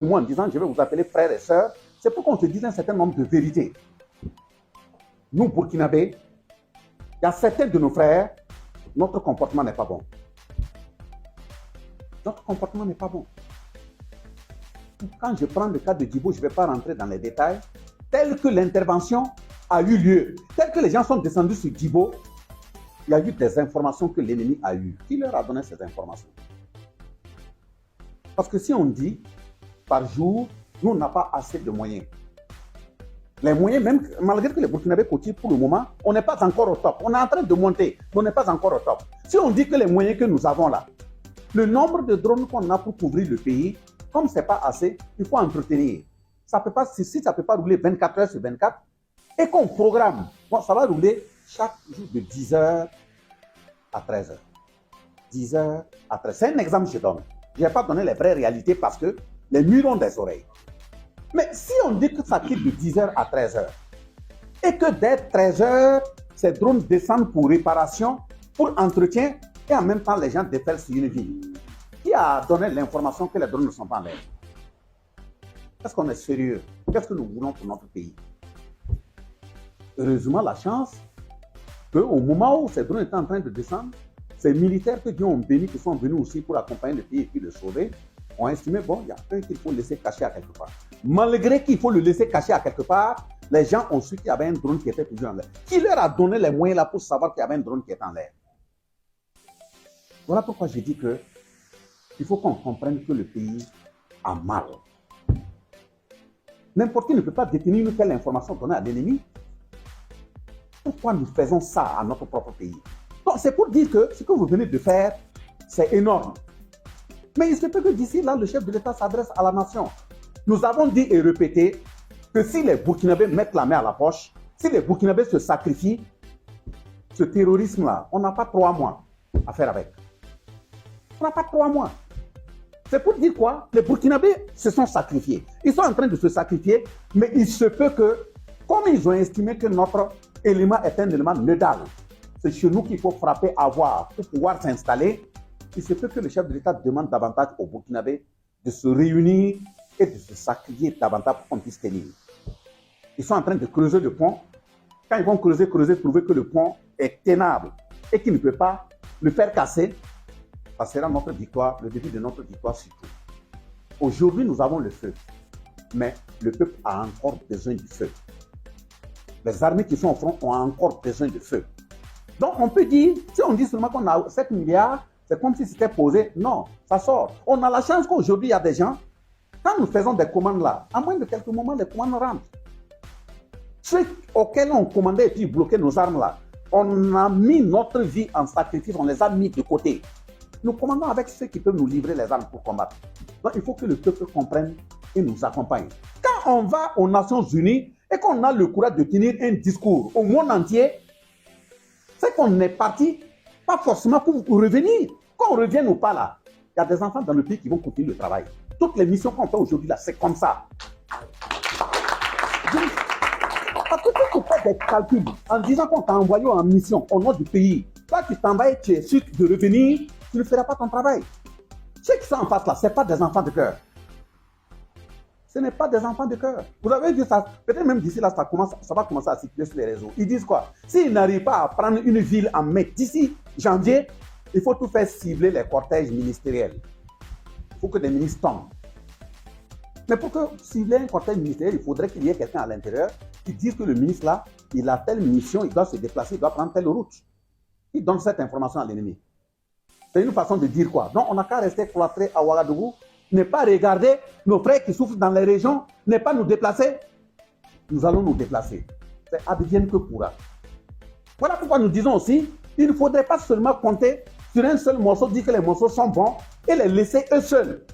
moi en disant je vais vous appeler frères et sœurs, c'est pour qu'on te dise un certain nombre de vérités. Nous, Burkinabés, il y a certains de nos frères, notre comportement n'est pas bon. Notre comportement n'est pas bon. Quand je prends le cas de Djibo, je ne vais pas rentrer dans les détails, tel que l'intervention a eu lieu, tel que les gens sont descendus sur Djibo, il y a eu des informations que l'ennemi a eues. Qui leur a donné ces informations? Parce que si on dit, par jour, nous, on n'a pas assez de moyens. Les moyens, même malgré que les Burkinabés cotisent pour le moment, on n'est pas encore au top. On est en train de monter, mais on n'est pas encore au top. Si on dit que les moyens que nous avons là, le nombre de drones qu'on a pour couvrir le pays, comme ce n'est pas assez, il faut entretenir. Ça peut pas, si ça ne peut pas rouler 24 heures sur 24, et qu'on programme, bon, ça va rouler chaque jour de 10h à 13h. 10h à 13h. C'est un exemple que je donne. Je ne vais pas donner les vraies réalités parce que les murs ont des oreilles. Mais si on dit que ça quitte de 10h à 13h, et que dès 13h, ces drones descendent pour réparation, pour entretien, et en même temps, les gens déferlent sur une ville. Qui a donné l'information que les drones ne sont pas en l'air? Est-ce qu'on est sérieux? Qu'est-ce que nous voulons pour notre pays? Heureusement, la chance qu'au moment où ces drones étaient en train de descendre, ces militaires que Dieu a bénis, qui sont venus aussi pour accompagner le pays et puis le sauver, ont estimé, bon, il y a un qu'il faut laisser cacher à quelque part. Malgré qu'il faut le laisser cacher à quelque part, les gens ont su qu'il y avait un drone qui était toujours en l'air. Qui leur a donné les moyens là pour savoir qu'il y avait un drone qui était en l'air? Voilà pourquoi je dis que il faut qu'on comprenne que le pays a mal. N'importe qui ne peut pas détenir une telle information donnée à l'ennemi. Pourquoi nous faisons ça à notre propre pays? Donc, c'est pour dire que ce que vous venez de faire, c'est énorme. Mais il se peut que d'ici là, le chef de l'État s'adresse à la nation. Nous avons dit et répété que si les Burkinabés mettent la main à la poche, si les Burkinabés se sacrifient, ce terrorisme-là, on n'a pas 3 mois à faire avec. On n'a pas 3 mois. C'est pour dire quoi? Les Burkinabés se sont sacrifiés. Ils sont en train de se sacrifier, mais il se peut que, comme ils ont estimé que notre élément est un élément nodal, c'est chez nous qu'il faut frapper à voir pour pouvoir s'installer, il se peut que le chef de l'État demande davantage aux Burkinabés de se réunir et de se sacrifier davantage pour qu'on puisse tenir. Ils sont en train de creuser le pont. Quand ils vont creuser, trouver que le pont est tenable et qu'il ne peut pas le faire casser, ça sera notre victoire, le début de notre victoire surtout. Aujourd'hui, nous avons le feu, mais le peuple a encore besoin du feu. Les armées qui sont au front ont encore besoin de feu. Donc, on peut dire, si on dit seulement qu'on a 7 milliards, c'est comme si c'était posé. Non, ça sort. On a la chance qu'aujourd'hui, il y a des gens, quand nous faisons des commandes là, à moins de quelques moments, les commandes rentrent. Ceux auxquels on commandait et puis bloquaient nos armes là, on a mis notre vie en sacrifice, on les a mis de côté. Nous commandons avec ceux qui peuvent nous livrer les armes pour combattre. Donc, il faut que le peuple comprenne et nous accompagne. Quand on va aux Nations Unies et qu'on a le courage de tenir un discours au monde entier, c'est qu'on est parti, pas forcément pour revenir. Quand on revient ou pas là, il y a des enfants dans le pays qui vont continuer le travail. Toutes les missions qu'on fait aujourd'hui là, c'est comme ça. Parce que tu fais des calculs en disant qu'on t'a envoyé en mission au nom du pays. Toi, tu t'envoies, tu es sûr de revenir, tu ne feras pas ton travail. Ceux qui sont en face là, ce n'est pas des enfants de cœur. Ce n'est pas des enfants de cœur. Vous avez vu ça, peut-être même d'ici là, ça va commencer à circuler sur les réseaux. Ils disent quoi? S'ils n'arrivent pas à prendre une ville en mai d'ici janvier, il faut tout faire cibler les cortèges ministériels. Il faut que des ministres tombent. Mais pour que cibler un cortège ministériel, il faudrait qu'il y ait quelqu'un à l'intérieur qui dise que le ministre là, il a telle mission, il doit se déplacer, il doit prendre telle route. Il donne cette information à l'ennemi. C'est une façon de dire quoi? Donc on n'a qu'à rester cloîtré à Ouagadougou, ne pas regarder nos frères qui souffrent dans les régions, ne pas nous déplacer. Nous allons nous déplacer. C'est advienne que pourra. Voilà pourquoi nous disons aussi, il ne faudrait pas seulement compter sur un seul morceau, dire que les morceaux sont bons et les laisser eux seuls.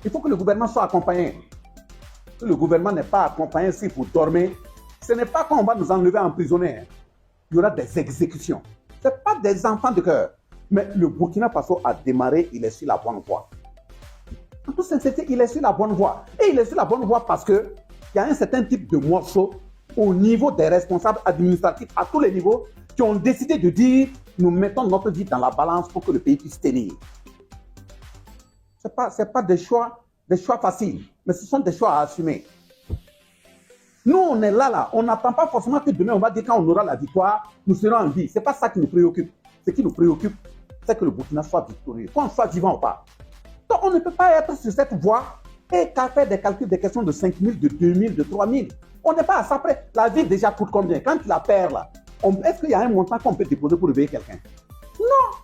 Il faut que le gouvernement soit accompagné. Si le gouvernement n'est pas accompagné, si vous dormez, ce n'est pas qu'on va nous enlever emprisonnés. Il y aura des exécutions. Ce n'est pas des enfants de cœur. Mais le Burkina Faso a démarré, il est sur la bonne voie. En toute sincérité, il est sur la bonne voie. Et il est sur la bonne voie parce qu'il y a un certain type de morceaux au niveau des responsables administratifs, à tous les niveaux, qui ont décidé de dire nous mettons notre vie dans la balance pour que le pays puisse tenir. Ce n'est pas des choix faciles. Mais ce sont des choix à assumer. Nous, on est là. On n'attend pas forcément que demain, on va dire quand on aura la victoire, nous serons en vie. Ce n'est pas ça qui nous préoccupe. Ce qui nous préoccupe, c'est que le Burkina soit victorieux, qu'on soit vivant ou pas. Donc, on ne peut pas être sur cette voie et qu'à faire des calculs, des questions de 5 000, de 2 000, de 3 000. On n'est pas à ça près. La vie déjà coûte combien? Quand tu la perds là, est-ce qu'il y a un montant qu'on peut déposer pour réveiller quelqu'un? Non.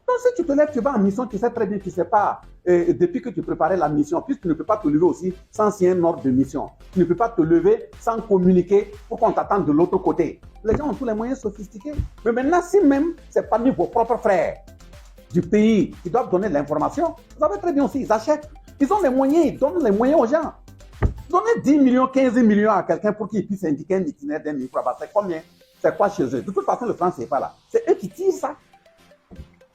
Donc, si tu te lèves, tu vas en mission, tu sais très bien, tu ne sais pas, depuis que tu préparais la mission, puisque tu ne peux pas te lever aussi sans signer un ordre de mission. Tu ne peux pas te lever sans communiquer pour qu'on t'attende de l'autre côté. Les gens ont tous les moyens sophistiqués. Mais maintenant, si même c'est parmi vos propres frères du pays qui doivent donner l'information, vous savez très bien aussi, ils achètent. Ils ont les moyens, ils donnent les moyens aux gens. Donner 10 millions, 15 millions à quelqu'un pour qu'il puisse indiquer un itinéraire d'un micro, c'est combien? C'est quoi chez eux? De toute façon, le franc, c'est pas là. C'est eux qui tirent ça.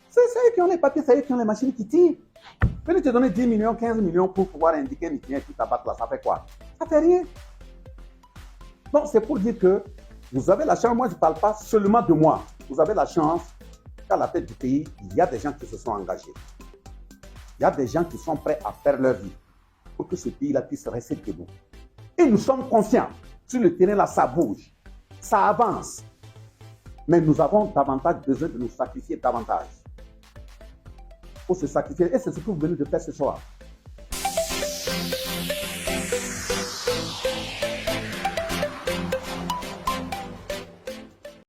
C'est eux qui ont les papiers, c'est eux qui ont les machines qui tirent. Venez te donner 10 millions, 15 millions pour pouvoir indiquer un itinéraire qui t'abatte là, ça fait quoi? Ça fait rien. Donc, c'est pour dire que vous avez la chance, moi je ne parle pas seulement de moi. Vous avez la chance qu'à la tête du pays, il y a des gens qui se sont engagés. Il y a des gens qui sont prêts à faire leur vie pour que ce pays-là puisse rester debout. Et nous sommes conscients, sur le terrain là, ça bouge, ça avance. Mais nous avons davantage besoin de nous sacrifier davantage. Pour se sacrifier, et c'est ce que vous venez de faire ce soir.